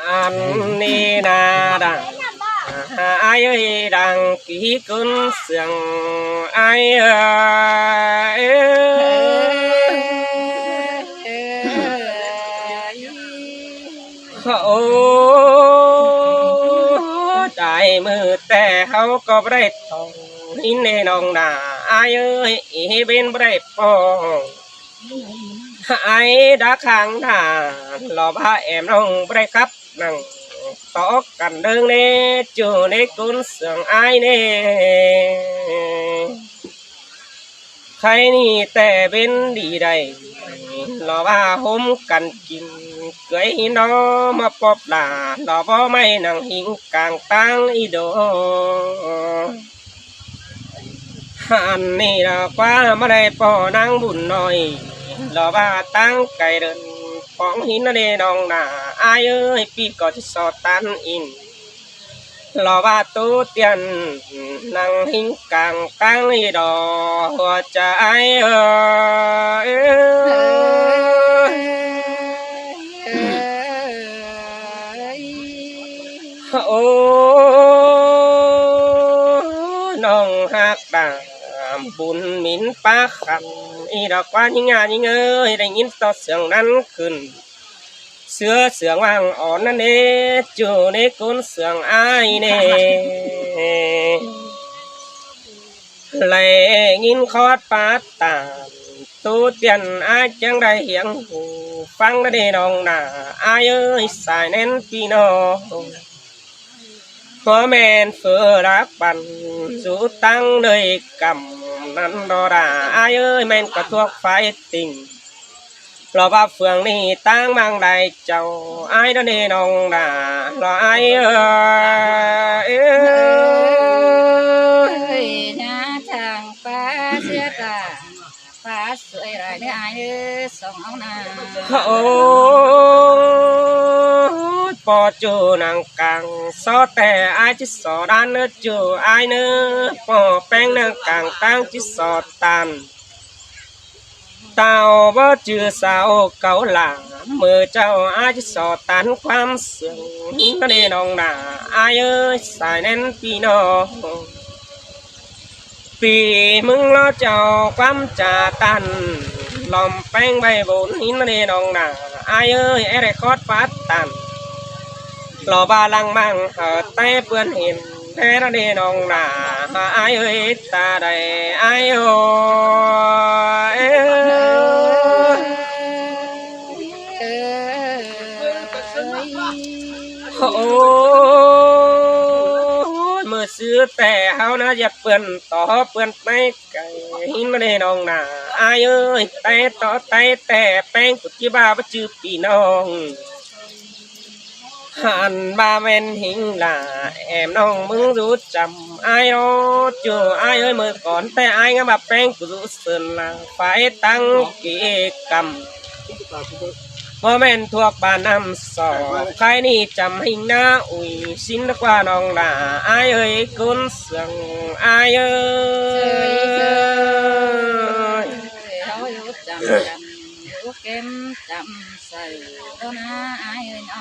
อันนี้นาดังai ơi đằng ký cơn sương ai ơi hậu đại mưa tè hậu có bể thòng in nền ông nà ai ơi bên bể phong ai đã kháng đà lò ba em ông bể khắp nằng tỏ cảnh đơn nè chưa nè cuốn sương ai nè khai ni tè bên đi đây lò ba hôm cảnh kín cưới nó mà bóp là lò bó may nàng hình càng tăng ý đồ hàn ni là quá mà đây bỏ năng buồn nồi lò ba tăng cày đơn phóng hin nó đê đồng là ai ơi pi có chỉ so tan in lò ba tu tiền năng hình càng tăng đi đò hoa trái ơi ô nong hạt đàm bùn mín pa khăn y đọc qua những ơi đánh in to sương năn khẩn xưa sương hoàng ổn năn nê chủ nê côn sương ai nê lại in khót phát tàn tu tiền ai chẳng đại hiển phăng nó đi đồng nà ai ơi xài nén pino hoa men phở đá bàn rú tăng nơi cầm năn đò đà ai ơi men có thuốc phái tình lò ba phường đi tăng mang đại chầu ai đó đi đồng đà lò ai ơi nhà chàng phá xiết là phá sưởi lại để ai sống ông nào bỏ chú nàng càng xót tè ai chỉ xót đan nữa chú ai nữa bỏ bánh nàng càng tăng chỉ xót tàn tao bó chưa sao cậu là mưa trao ai chỉ xót tànความsương nó đi đồng nà ai ơi xài nén pino vì mừng lo chàoความtrà tàn lòng bánh bay vốn nó đi đồng nà ai ơi em lại khót phát tàn lò ba lăng mang ở tay vươn hiền thế nó đi nông nà ai ơi ta đây ai ơi mưa xưa tè hao nó giật vườn tỏ vườn tay cày nó đi nông nà ai ơi tay tỏ tay tè beng của chị ba bắt chư pì nông hàn ba men hình là em nong mừng rút chầm ai ô chưa ai ơi mới còn tay ai ngắm bạc beng của rút sơn là phải tăng kỹ cầm mơ men thuộc bà năm sò khai ni chầm hình na ui xin được qua nong là ai ơi côn sương ai ơi kem chậm sờ đó na ai ơi nó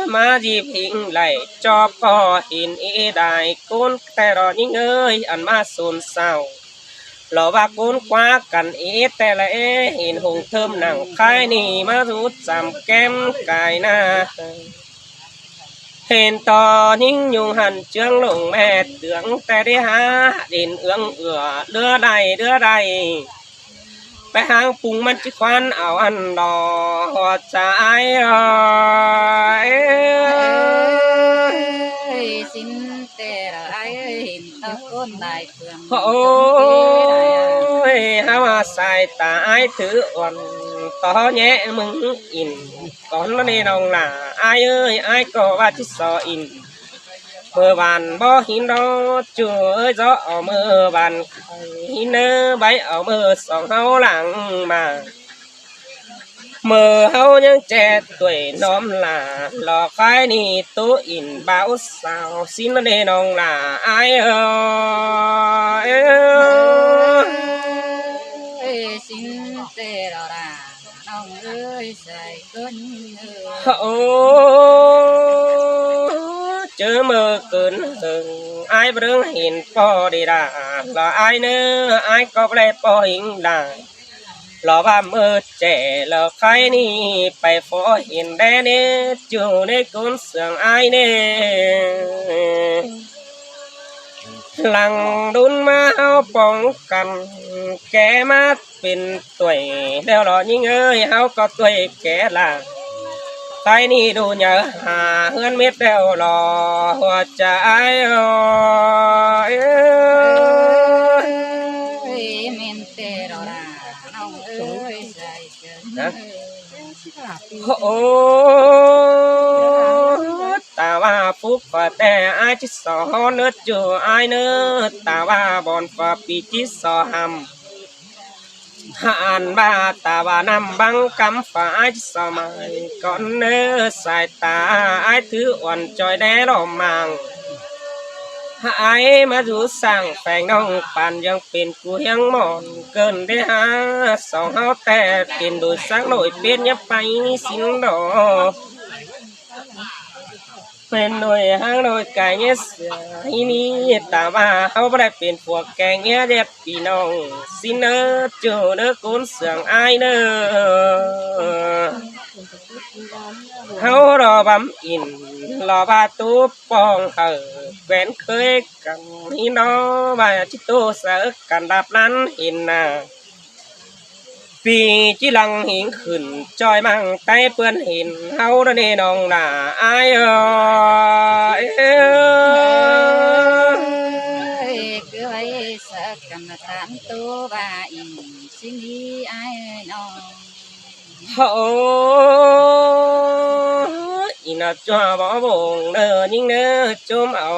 mà dịp hình lại cho có hình ý đại cônแต่รอnhững ơi ăn mà xôn xao lò ba côn quá cần ýแต่lại hình hùng thơm nặng khai nì mà rút giảm kem cài na hình to những nhung hẳn trương lụng mẹ tướngแต่đi há đến ương đưa đầyไปหางปุงมันจะควันเอาอันดอหัวใจxin tè là ai hình tao con đại phường โอ้ยหาว่าใส่ตาไอ้ถืออ่อนต่อแย่มึงอินก่อนนั่นนี่น้องล่ะไอ้เอ้ยไอ้ก็ว่าที่สออินเมื่อวันบ่หินดอจูเอ้ยgióเอาเมื่อวันหินเนื้อใบเอาเมื่อสองเฮาหลังมาเมื่อเฮายังแก่tuổiน้อมล่ะหลอกใครนี่ตัวอินบ่าวสาวสินเดน้องล่ะไอ้เอ้ย xin tè là nong ơi ơi dài cơnโอ้เจอมือเกินหึงไอ้เรื่องเห็นพอดีด่าละไอ้เนื้อไอ้ก็ไม่ได้พอหิงด่าละว่ามือแจ่ละใครนี่ไปพอเห็นได้เนี่ยอยู่ในก้นเสียงไอ้เนี่ยหลังดุนมาเอาป้องกันแกมาเป็นตัวแล้วรอยิ่งเอ้ยเฮาก็ตัวแกล่ะใครนี่ดูเยอะหาเฮือนเม็ดแล้วรอหัวใจmen tê rồi là nông ơi dài cơn โอ้ตาว่าฟุกฟ้าแต่ไอจิตสอเนื้อจูไอเนื้อตาว่าบอนฟ้าปีจิตสอหำหันบ้าตาว่านำบังกำฟ้าไอจิตสอมาก่อนเนื้อสายตาไอถืออ่อนจอยแด่รอมังไอมาดูสั่งแฝงน้องปันยังเป็นกูยังมอนเกินได้หาสองเฮาแต่เป็นโดยสักหน่อยเป็นยับไปสิ้นดอกเป็นหน่วยห้างหน่วยกายเงี้ยเสียที่นี่แต่ว่าเขาไม่ได้เป็นพวกแกงเงี้ยเด็ดพี่น้องสิเนอเจอเนอก้นเสียงไอเนอเขารอบำอินรอบาตูปองแหวนเคยกันนี่น้อว่าจิตโตเสกกันดับนั้นเห็นน่ะปีจีหลังหิงขึ้นจอยมั่งใต้เปื้อนหินเฮาเนน้องหน้าอายcứ vậy sợ cầm tán tu và in xin đi ai nó โอ้อีน่าจัวบ่บงเด้อยิ่งเด้อจุ่มเอา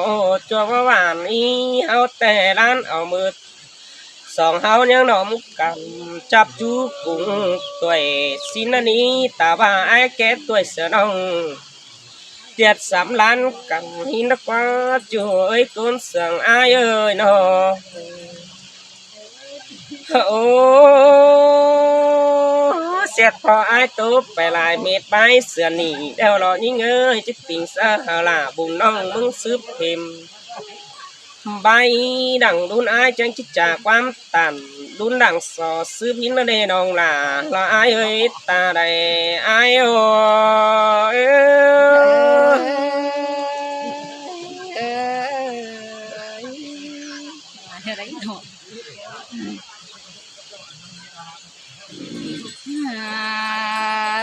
จัวบ่หวานอีเฮาแต่ร้านเอามือสองเฮายังน้อมกันจับจูกุ้งตัวสินนี้ตาว่าไอ้แก่ตัวเสือน้องเจ็ดสามล้านกันหินกว่าจูเอ้ยก้นเสียงไอ้เอ้ยน้อโอ้เสียดพอไอ้ตุ๊บไปลายเม็ดใบเสือหนีเดี๋ยวรอยิ่งเอ้ยจิตติงสาหาลาบุญน้องมึงซื้อเพ็มใบดังดุนไอ้จังจิตจากความตันดุนดังสอซื้อพินเดนองลาละไอ้เอ้ยตาใดไอ้โอ้ đấy rồi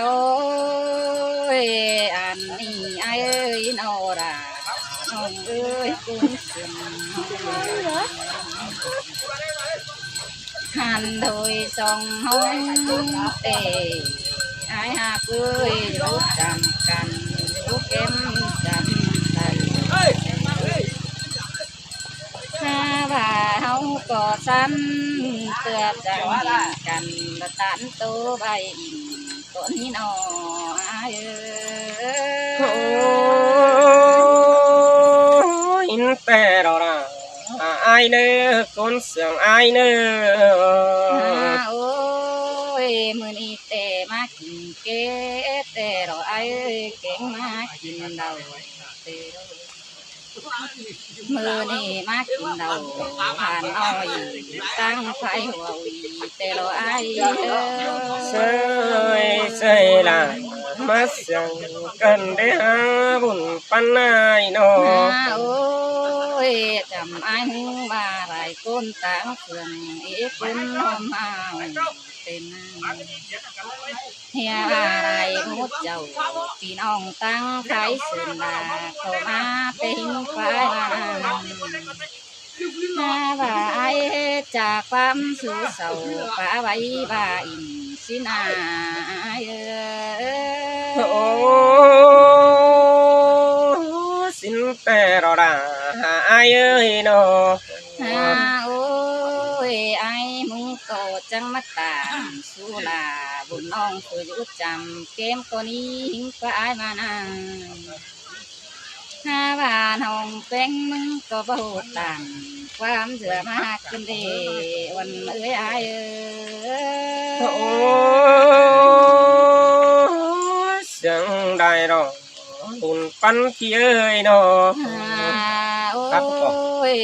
ôi anh đi ai ơi nó ra ông ơi cũng sừng hàn đôi sông hông tề ai hà cưới lúc trầm cằn lúc em trầm tay ha và hông có săn tựa chẳng cần tán tô bay con nó ai in tè đó là ai nè con sương ai nè ôi mưa đi tè má kín kế tè rồi ai kén má kín đầu tè mưa đi má kín đầu hàn oi tăng phải hồi tè rồi ai sơi là mắt sương cần để ha buồn pan ai nó ôi chầm ai hung bà lại côn táng phường ý côn hôm hào tên hia bà lại mút dầu vì nòng tăng thái sườn là cầu ma tên phải là bà ai trảความสูเศร้าป้าไว้บ่าอินสินาโอ้สินแต่รอดาไอ้เอ้ยเนาะโอ้ยไอ้มึงก็จังมาตามสู้ลาบุญน้องเคยรู้จำเกมตัวนี้หิงก็ไอ้มานานถ้าว่าน้องเป็นมึงก็บ่ต่างความเสื่อมากขึ้นดีวันเอ้ยไอ้โอ้ ได้รอหุ่นปั้นขี้เอ้ยเนาะ โอ้ย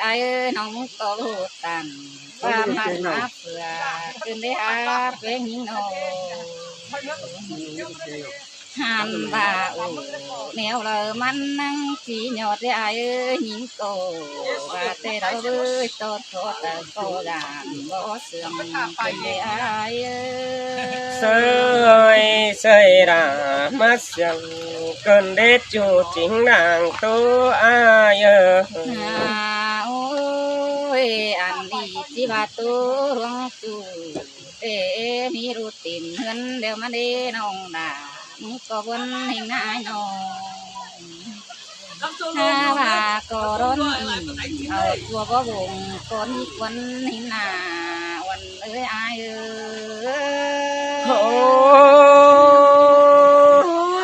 ไอ้น้องก็รู้ตันความหักมาเผื่อขึ้นได้หาเป็นหิงโนหันบ่าโอ้แนวเรามันนั่งจีหยอดได้ไอ้หิงโกว่าแต่เราเอ้ยตอดโทษแต่ก็ด่านบ่เสื่อมเป็นได้ไอ้เสยเสยรามาเสียงเกินเด็ดจูจริงนางตัวอาเยอ โอ้ยอันดีที่ว่าตัวหลวงจูมีรูตินเฮือนเดี๋ยวมาเด้น้องด่ามึงก็วนให้นายน้องถ้าว่าก็ร้อนเอาตัวบ่วงคนวันให้หน้าวันเอ้ยอายโอ้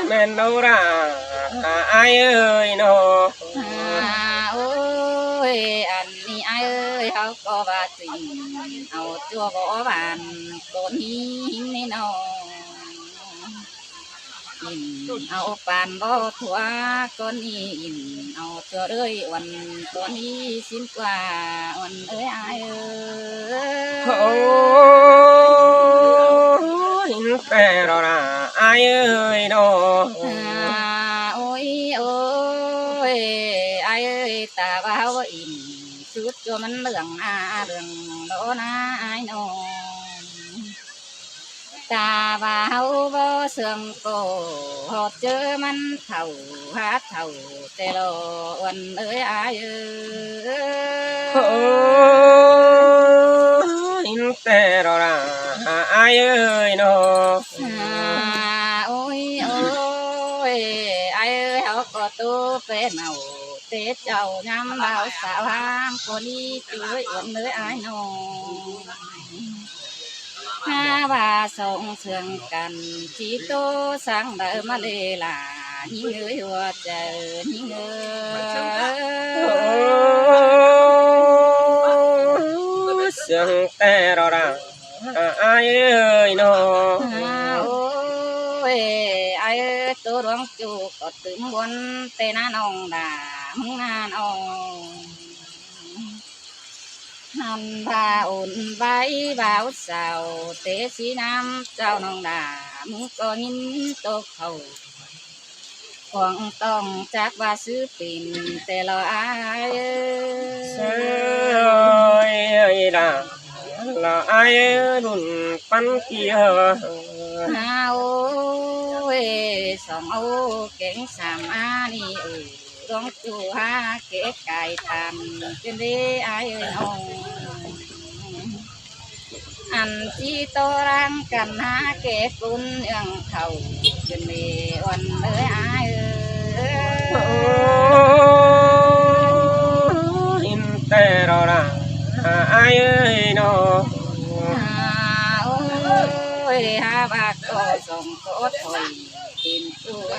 แม่นเอาราอายเอ้ยเนาะ โอ้ยอันนี้อายเอ้ยเขาก็ว่าจริงเอาตัวบ่บานตัวนี้นี่น้องอินเอาปานบ่ถั่วก้อนนี้อินเอาตัวเอ้ยวันตัวนี้สิ้นกว่าวันเอ้ยอายโอ้หินแต่รอราอายเอ้ยเนาะ โอ้ยโอ้ยอายเอ้ยตาว่าว่าอินสุดตัวมันเรื่องเรื่องโดนะอายน้องตาว่าเฮาบ่เสื่อมโกหอดเจอมันเท่าหาเท่าแต่ละวันเอ้ยอายโอ้หินแต่รอราอายเอ้ยเนาะ โอ้ยโอ้ยอายเอ้ยเฮาก็ตัวเป็นเอาเตะเจ้ายามเราสาวหามคนนี้ช่วยอ้วนเอ้ยอายน้องถ้าว่าส่งเสื่องกันจีโตสังเดิมมาเลยล่ะยิ่งเอ้ยหัวใจยิ่งเอ้ยเสียงแต่รอราอายเอ้ยเนาะ โอ้ยไอ้ตัวดวงจูก็ถึงบนเตน่าน้องด่ามึงงานอหันบาอุ่นใบบ่าวสาวเตะสีน้ำเจ้าน้องด่ามึงก็ยินตกเขาของต้องจากว่าซื้อปิ่นแต่ละอายเสยราละอายรุ่นปันเกียโอ้ยสองเอาเก่งสามนี่ดวงจูหาเก๋ไก่ตามเป็นเด้อายน้องอันที่โตรังกันหาเก๋กุนยังเขาเป็นเมวันเลยอายหินแต่รอราอายเอ้ยเนาะ โอ้ยหาบาก็ส่งก็ถอยกินตัว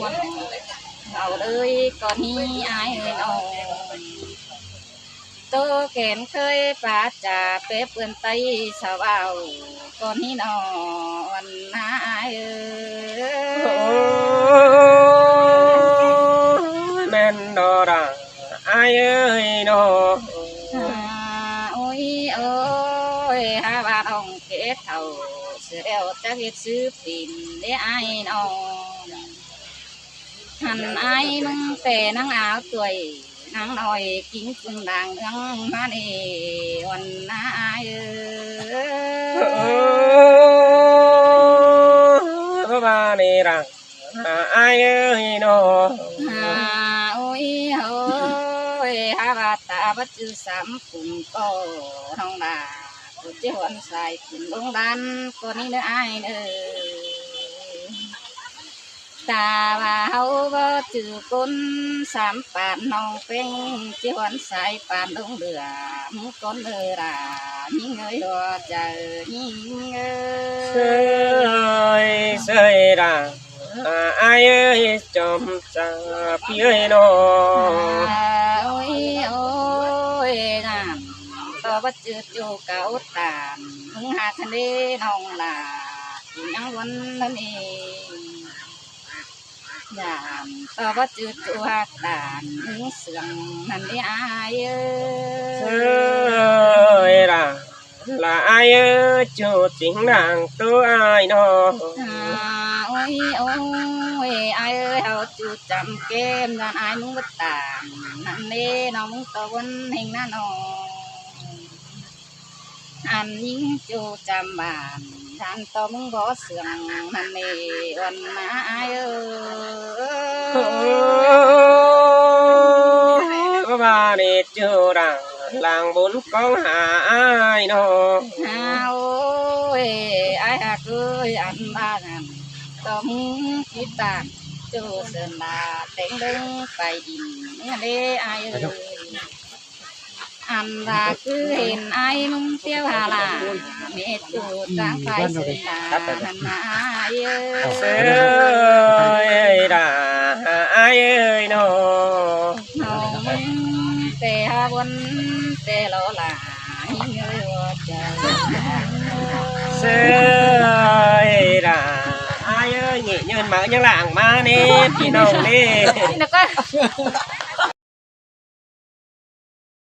มันเอาเลยก่อนนี้อายน้องโตเก่นเคยป่าจ่าเป๊ะเปื้อนไตสาวก่อนนี้นอนหาอายแม่นดอราอายเอ้ยเนาะ โอ้ยโอ้ยหาบาทองเกศเท่าเสือเอวจะเฮ็ดซื้อปิ่นได้อายน้องหันอายมึงแต่นังอาวตัวนางน้อยกินจึงดังเรื่องมาเนวันนาอายมาเนรังอายเอ้ยเนาะ โอ้ยโอ้ยหาบาตาบัดจือสามปุ่มก็ท้องดาตุเจ้าวันใส่ขึ้นลงดันก็นี่เนื้ออายเนื้อตาว่าเฮาบ่จือกุนสามปานน้องเป็งเจ้าวันใส่ปานลงเดือมึงก้นเดือรายิ่งเงยหัวใจยิ่งเงยเสยราอายเอ้ยจอมจ่าพี่เอ้ยเนาะ โอ้ยโอ้ยน้ำต่อบัดจืดอยู่เก่าตามมึงหาคันเด้น้องล่ะอยู่ยังวันนั้นเอง ยามต่อว่าจืดตัวด่านมือเสื่องนั่นได้อายเอ้ เอย ้ยlà ai ơi chủ chính nàng tôi ai nó โอ้ยโอ้ยอายเอ้ยเอาจูจำเกมนั่นอายมึงบ่ตามนั่นเด้น้องมึงตะวันแห่งนั่นน้องอันยิงจูจำบ้านท่านต่อมึงบ่เสื่องนั่นเด้วันมาอายเอ้ย bà đi chưa rằng làng bốn con hạ ai nó โอ้ยอายหักเอ้ยอันบ้านนั่นต่อมึงคิดตามจูเดินมาเต็งเดิงไปดินนี่เด้อายเอ้ย อันดาคือเห็นไอ้มึงเสียวหาลาเมตูจางไฟเสียหันมาเยอะ ơi là ai ơi nó น้องมึงแต่หาวันแต่โลลาหิ้งเอ้ยว่าใจ ơi là ai ơi nhị nhân mở những làng ma nè thì nồng đi นี่นะก็